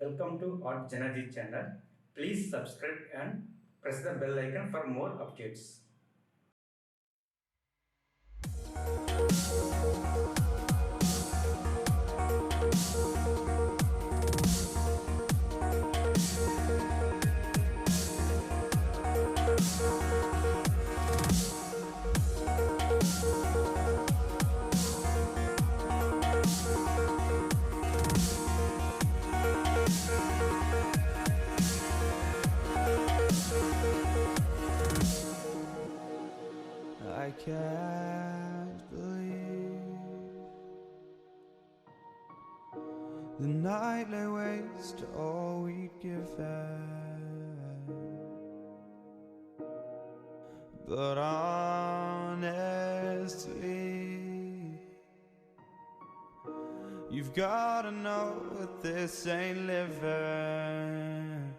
Welcome to artjanag channel. Please subscribe and press the bell icon for more updates. I can't believe the night lay waste to all we'd given. But honestly, you've gotta know that this ain't living.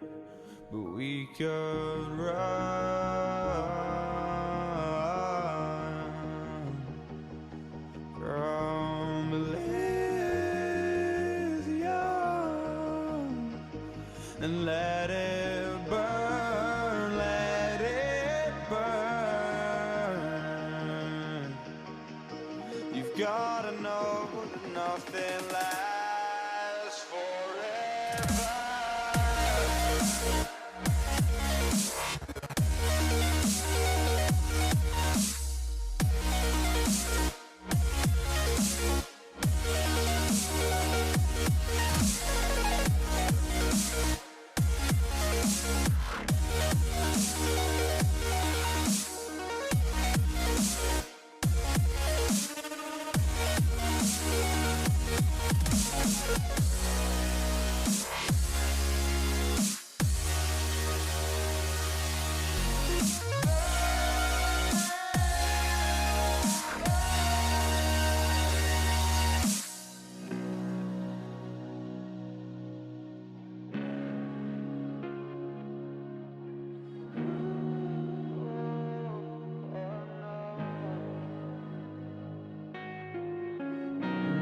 But we could run from Elysium and let it burn, let it burn. You've gotta know that nothing lasts forever.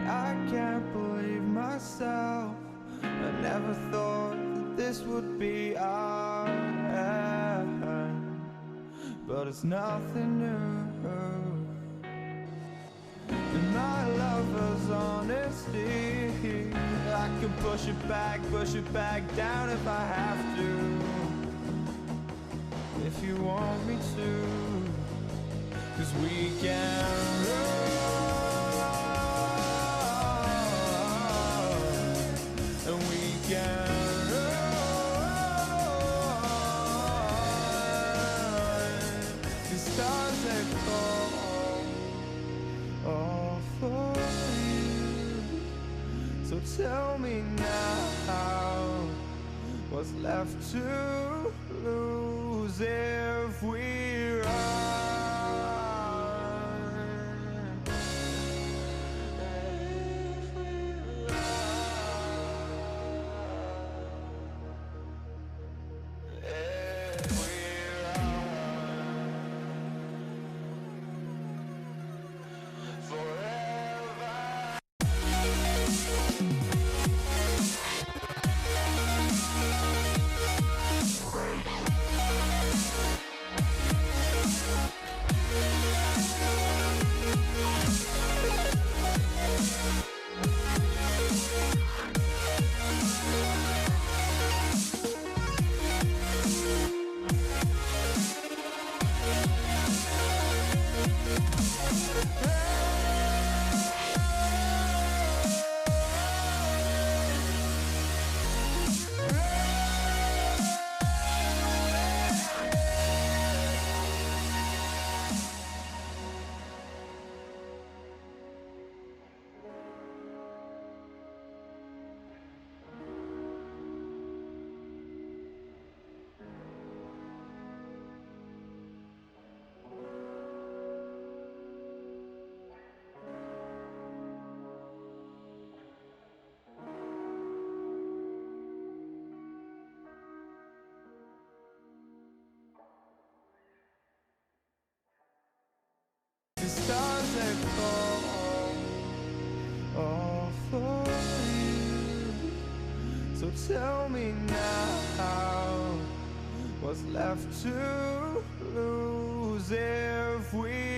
I can't believe myself. I never thought that this would be our end, but it's nothing new. And my lover's honesty, I can push it back down if I have to. If you want me to, 'cause we can run. And we can run. The stars they fall all for you. So tell me now, what's left to lose if we run? The stars they fall all for you. So So tell me now, what's left to lose if we